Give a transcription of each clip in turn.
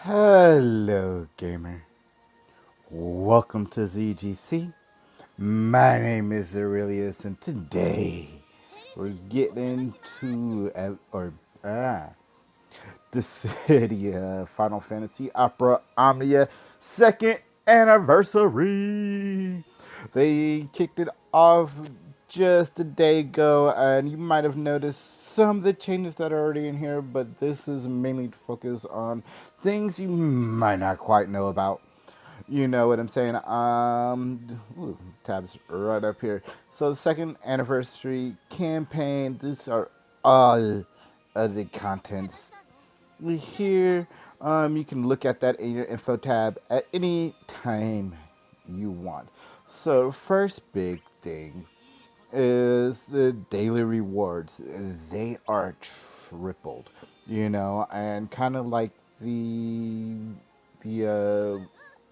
Hello, gamer. Welcome to ZGC. My name is Aurelius, and today we're getting into the city of Final Fantasy Opera Omnia second anniversary. They kicked it off just a day ago, and you might have noticed some of the changes that are already in here, but this is mainly to focus on things you might not quite know about. You know what I'm saying? Tabs right up here. So the second anniversary campaign. These are all of the contents here. You can look at that in your info tab at any time you want. So first big thing is the daily rewards. They are tripled, and kind of like the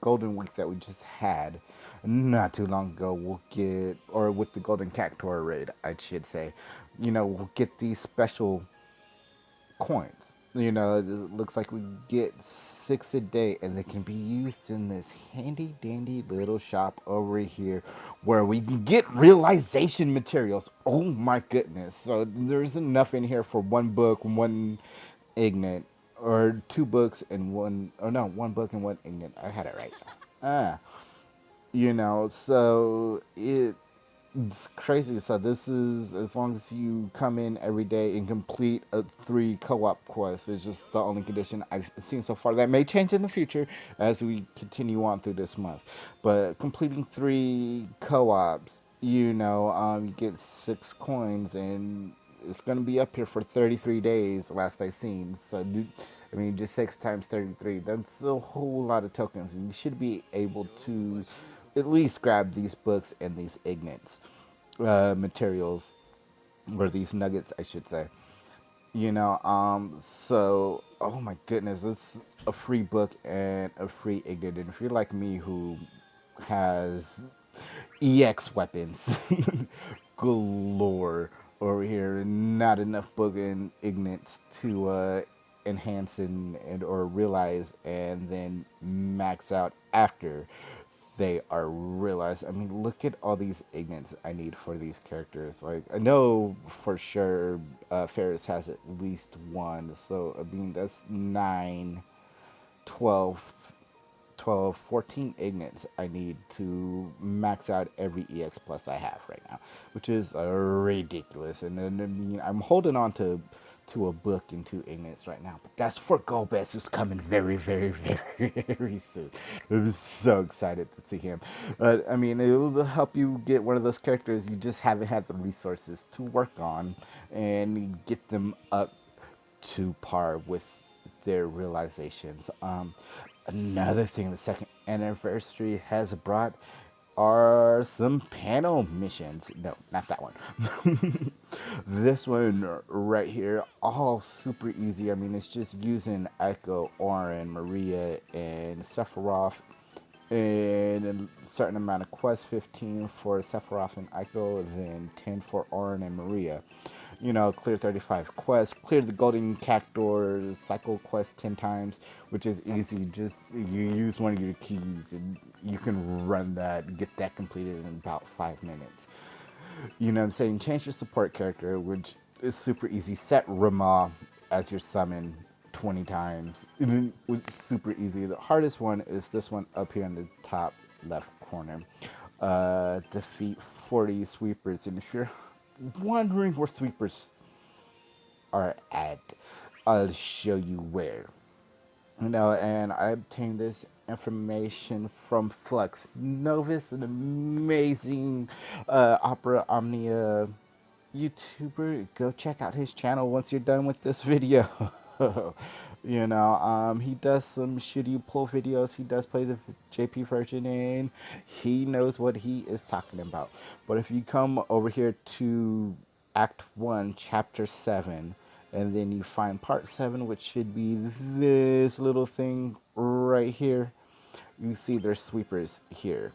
golden week that we just had not too long ago. We'll get, or with the golden cactuar raid, I should say, we'll get these special coins. It looks like we get 6 a day, and they can be used in this handy dandy little shop over here where we can get realization materials. Oh my goodness. So there's enough in here for one book, one ignorant, or two books and one, or no, one book and one ignorant. I had it right. Ah, so it's crazy. So this is as long as you come in every day and complete a 3 co-op quests. It's just the only condition I've seen so far. That may change in the future as we continue on through this month. But completing 3 co-ops, you get 6 coins, and it's gonna be up here for 33 days. Last I seen. So I mean, just 6 times 33. That's a whole lot of tokens. And you should be able to at least grab these books and these ignates materials, or these nuggets, I should say. So, oh my goodness, it's a free book and a free ignite. And if you're like me who has EX weapons galore over here, and not enough book and ignates to enhance and or realize and then max out after they are realized. I mean, look at all these ignates I need for these characters. Like, I know for sure Ferris has at least one. So, I mean, that's 9, 12, 12, 14 ignates I need to max out every EX plus I have right now, which is ridiculous. And then, I mean, I'm holding on to a book and 2 ignates right now, but that's for Golbez, who's coming very, very, very, very soon. I'm so excited to see him. But I mean, it will help you get one of those characters you just haven't had the resources to work on and get them up to par with their realizations. Another thing the second anniversary has brought are some panel missions. No, not that one. This one right here, all super easy. I mean, it's just using Echo, Orin, Maria, and Sephiroth, and a certain amount of quests, 15 for Sephiroth and Echo, then 10 for Orin and Maria. Clear 35 quests, clear the golden cactuar cycle quest 10 times, which is easy. Just you use one of your keys and you can run that, get that completed in about 5 minutes. You know what I'm saying? Change your support character, which is super easy. Set Rama as your summon 20 times. It's super easy. The hardest one is this one up here in the top left corner. Defeat 40 sweepers. And if you're wondering where sweepers are at, I'll show you where. And I obtained this information from Flux Novus, an amazing Opera Omnia YouTuber. Go check out his channel once you're done with this video. He does some shitty pull videos. He does play the JP version, and he knows what he is talking about. But if you come over here to Act 1, Chapter 7, and then you find Part 7, which should be this little thing right here, you see there's sweepers here.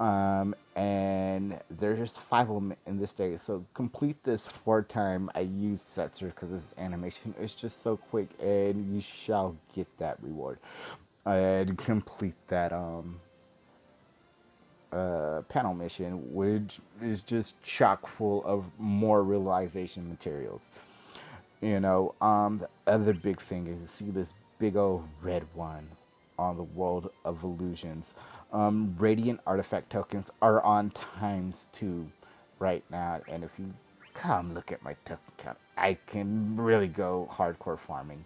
And there's just 5 of them in this day. So complete this 4 time. I use Setzer because this animation is just so quick, and you shall get that reward. And complete that panel mission, which is just chock full of more realization materials. The other big thing is you see this big old red one on the world of illusions. Radiant artifact tokens are on times 2 right now, and if you come look at my token count, I can really go hardcore farming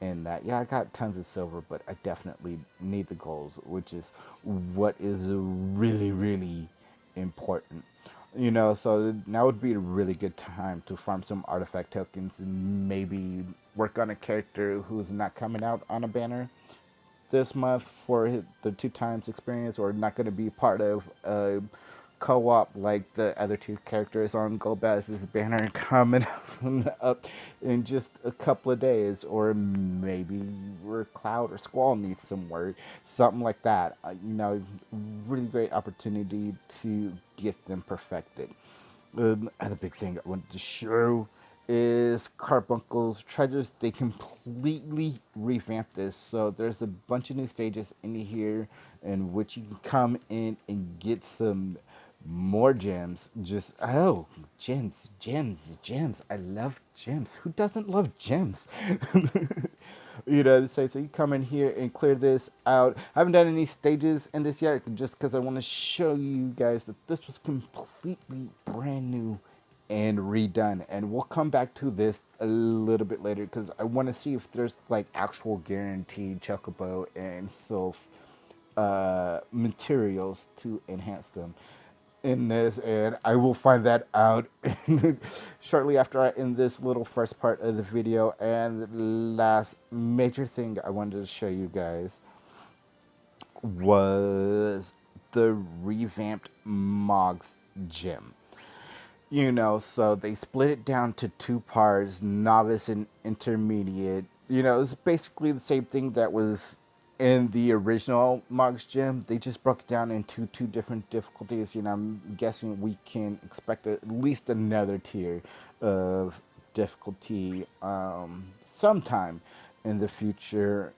in that. Yeah, I got tons of silver, but I definitely need the golds, which is what is really, really important. So now would be a really good time to farm some artifact tokens and maybe work on a character who's not coming out on a banner this month for the 2 times experience, or not going to be part of a co-op like the other 2 characters on Golbaz's banner coming up in just a couple of days, or maybe where Cloud or Squall needs some work, something like that. Really great opportunity to get them perfected. Other big thing I wanted to show is Carbuncles Treasures. They completely revamped this, so there's a bunch of new stages in here in which you can come in and get some more gems. Just gems, gems, gems. I love gems. Who doesn't love gems? So you come in here and clear this out. I haven't done any stages in this yet, just because I want to show you guys that this was completely brand new and redone. And we'll come back to this a little bit later, because I want to see if there's like actual guaranteed Chocobo and Sylph materials to enhance them in this, and I will find that out shortly after I end this little first part of the video. And the last major thing I wanted to show you guys was the revamped Mog's gym. So they split it down to 2 parts, novice and intermediate. It's basically the same thing that was in the original Mog's Gym. They just broke it down into 2 different difficulties. I'm guessing we can expect at least another tier of difficulty sometime in the future.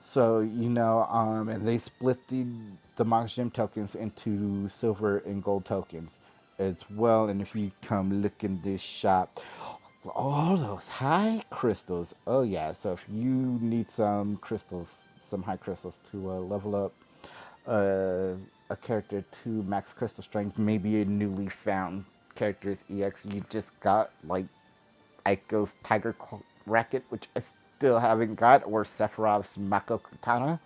So, and they split the Mox Gem tokens into silver and gold tokens as well. And if you come look in this shop, all those high crystals. Oh yeah, so if you need some crystals, some high crystals to level up a character to max crystal strength, maybe a newly found character's EX you just got, like Aiko's Tiger Racket, which I still haven't got, or Sephiroth's Mako Katana,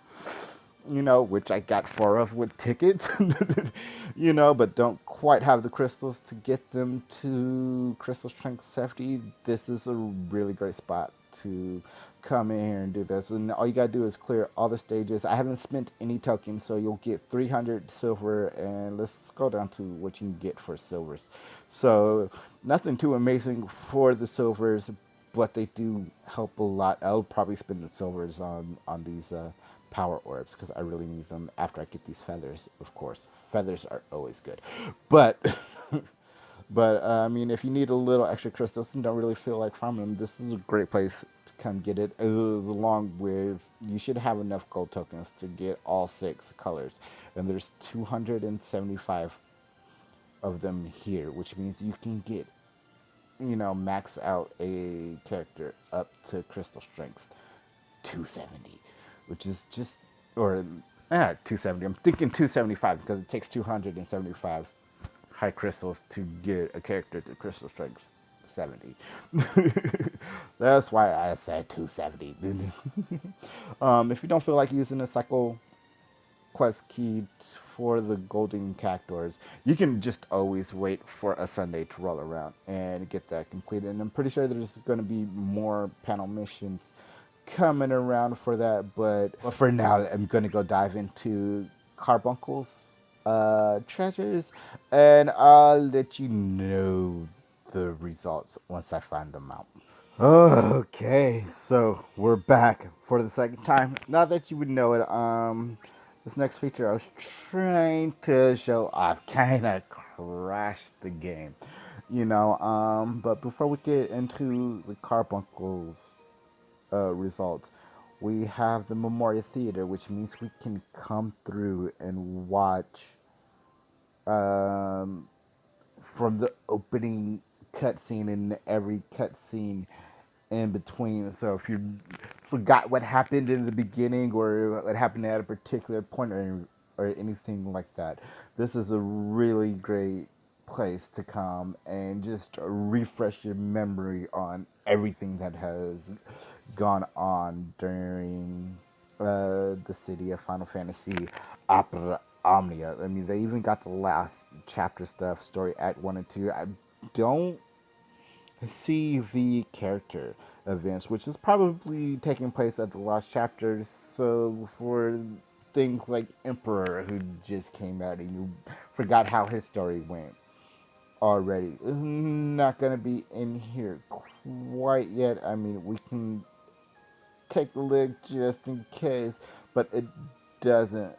which I got 4 of with tickets, but don't quite have the crystals to get them to Crystal Strength 70. This is a really great spot to come in here and do this. And all you gotta do is clear all the stages. I haven't spent any tokens, so you'll get 300 silver, and let's scroll down to what you can get for silvers. So nothing too amazing for the silvers, but they do help a lot. I'll probably spend the silvers on these power orbs, because I really need them after I get these feathers, of course. Feathers are always good. But I mean, if you need a little extra crystals and don't really feel like farming them, this is a great place to come get it. Along with, you should have enough gold tokens to get all 6 colors, and there's 275 of them here, which means you can get, max out a character up to crystal strength 270, which is just, or 270. I'm thinking 275 because it takes 275 high crystals to get a character to crystal strength 70. That's why I said 270. If you don't feel like using a cycle quest key for the golden cactuars, you can just always wait for a Sunday to roll around and get that completed. And I'm pretty sure there's going to be more panel missions coming around for that, but for now I'm going to go dive into Carbuncles Treasures, and I'll let you know the results once I find them out. Okay, so we're back for the second time. Not that you would know it. This next feature I was trying to show off kind of crashed the game, but before we get into the Carbuncles results, we have the Memoria Theatre, which means we can come through and watch um, from the opening cutscene and every cutscene in between. So if you forgot what happened in the beginning or what happened at a particular point or anything like that, this is a really great place to come and just refresh your memory on everything that has gone on during the city of Final Fantasy Opera Omnia. I mean, they even got the last chapter stuff, story Act 1 and 2. I don't see the character events, which is probably taking place at the last chapter. So for things like Emperor, who just came out and you forgot how his story went already, is not going to be in here quite yet. I mean, we can take a look just in case, but it doesn't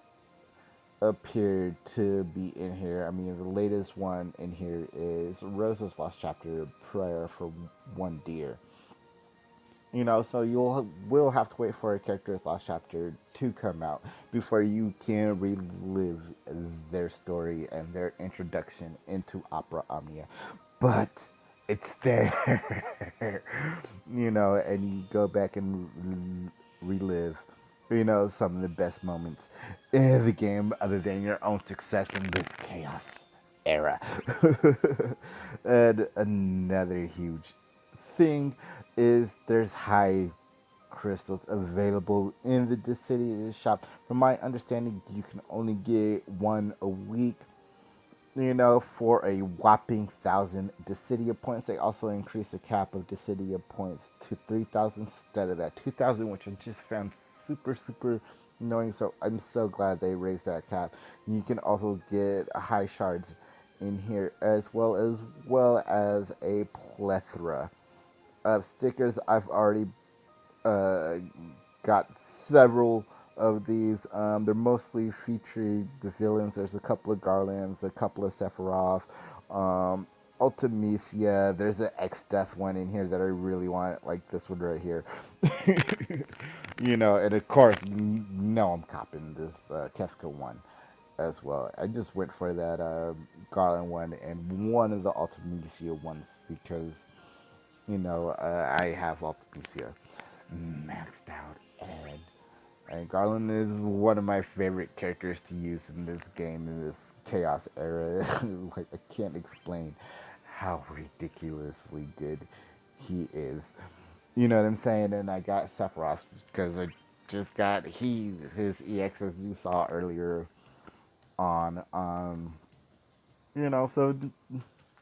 appear to be in here. I mean, the latest one in here is Rose's Lost Chapter, Prayer for One Deer. So will have to wait for a character's last chapter to come out before you can relive their story and their introduction into Opera Omnia. But it's there, and you go back and relive, some of the best moments in the game other than your own success in this chaos era. And another huge thing is there's high crystals available in the Dissidia shop. From my understanding, you can only get one a week, for a whopping 1,000 Dissidia points. They also increased the cap of Dissidia points to 3,000 instead of that 2,000, which I just found super, super annoying. So I'm so glad they raised that cap. You can also get high shards in here as well as a plethora of stickers. I've already uh, got several of these. They're mostly featuring the villains. There's a couple of Garlands, a couple of Sephiroth, Ultimecia. There's an X-Death one in here that I really want, like this one right here. And of course, I'm copping this Kefka one as well. I just went for that Garland one and one of the Ultimecia ones because I have Ultimecia maxed out, and Garland is one of my favorite characters to use in this game in this chaos era. Like I can't explain how ridiculously good he is. You know what I'm saying? And I got Sephiroth because I just got his EX as you saw earlier on. So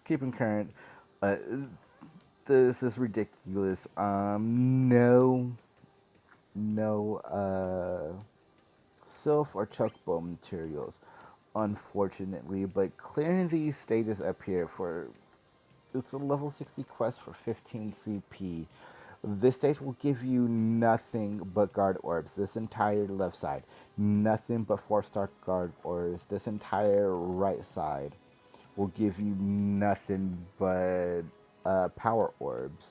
keeping current. Uh, this is ridiculous. No Sylph or Chocobo materials, unfortunately. But clearing these stages up here it's a level 60 quest for 15 CP. This stage will give you nothing but guard orbs. This entire left side, nothing but 4-star guard orbs. This entire right side will give you nothing but power orbs.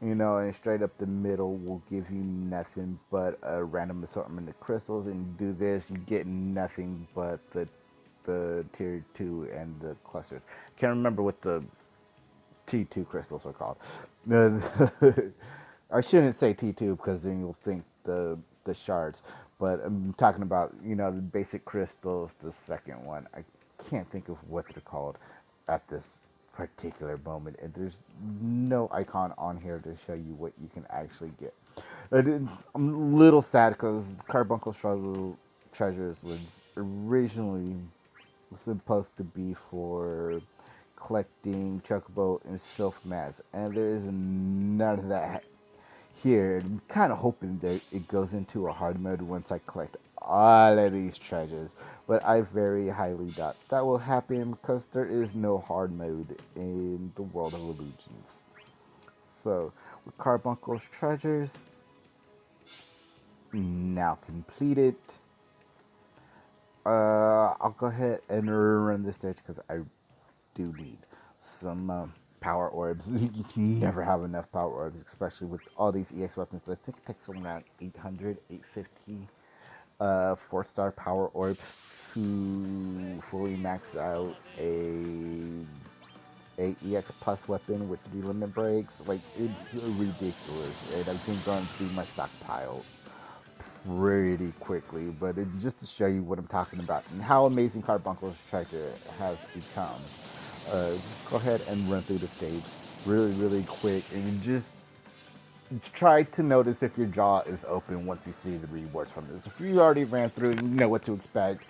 And straight up the middle will give you nothing but a random assortment of crystals. And you do this, you get nothing but the tier 2 and the clusters. Can't remember what the T2 crystals are called. I shouldn't say T2 because then you'll think the shards. But I'm talking about, the basic crystals, the second one. I can't think of what they're called at this particular moment, and there's no icon on here to show you what you can actually get. I'm a little sad because Carbuncles Treasures was originally supposed to be for collecting Chocobo and Sylph mats, and there is none of that here. I'm kind of hoping that it goes into a hard mode once I collect all of these treasures, but I very highly doubt that will happen because there is no hard mode in the World of Illusions. So, with Carbuncles Treasures now completed, I'll go ahead and run this stage because I do need some power orbs. You can never have enough power orbs, especially with all these EX weapons. I think it takes around 800, 850 4-star power orbs to fully max out a EX plus weapon with 3 limit breaks. Like, it's ridiculous, and I've been going through my stockpile pretty quickly, but just to show you what I'm talking about and how amazing Carbuncles Treasures has become. Uh, Go ahead and run through the stage really quick, and just try to notice if your jaw is open once you see the rewards from this. If you already ran through and you know what to expect,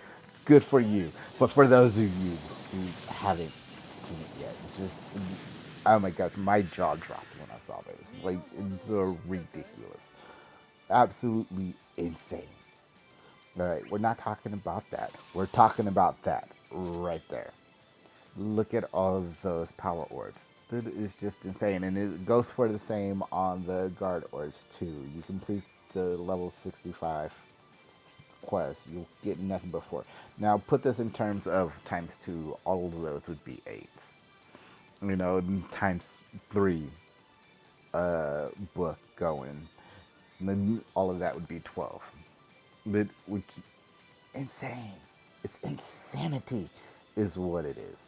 good for you. But for those of you who haven't seen it yet, just oh my gosh, my jaw dropped when I saw this. Like, it's ridiculous, absolutely insane. All right, we're not talking about that. We're talking about that right there. Look at all of those power orbs. That is just insane, and it goes for the same on the guard orbs too. You complete the level 65 quest, you'll get nothing but 4. Now put this in terms of times 2, all of those would be 8. You know, times 3 book going, and then all of that would be 12. But which insane. It's insanity is what it is.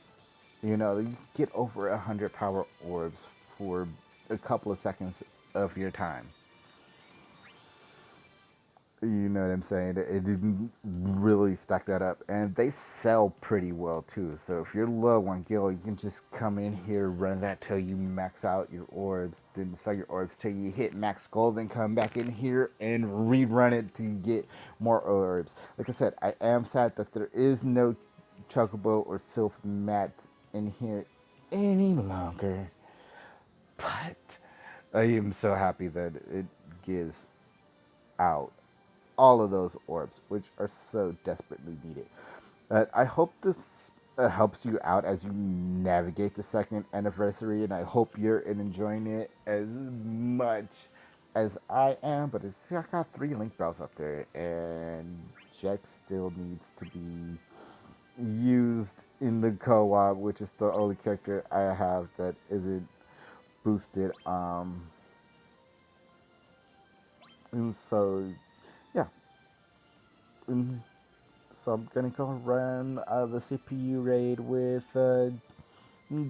You know, you get over 100 power orbs for a couple of seconds of your time. You know what I'm saying? It didn't really stack that up. And they sell pretty well too. So if you're low on gil, you can just come in here, run that till you max out your orbs, then sell your orbs till you hit max gold, then come back in here and rerun it to get more orbs. Like I said, I am sad that there is no Chocobo or Sylph mats in here any longer. But I am so happy that it gives out all of those orbs, which are so desperately needed. I hope this helps you out as you navigate the second anniversary, and I hope you're enjoying it as much as I am. But it's, I got 3 link bells up there, and Jack still needs to be used in the co-op, which is the only character I have that isn't boosted. And so, yeah. And so I'm gonna go run the CPU raid with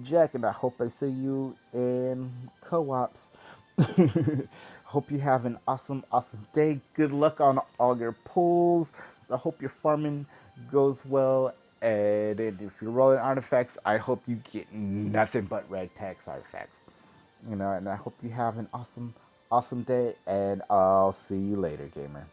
Jack, and I hope I see you in co-ops. Hope you have an awesome day. Good luck on all your pulls. I hope your farming goes well. And if you're rolling artifacts, I hope you get nothing but red text artifacts. You know, and I hope you have an awesome day. And I'll see you later, gamer.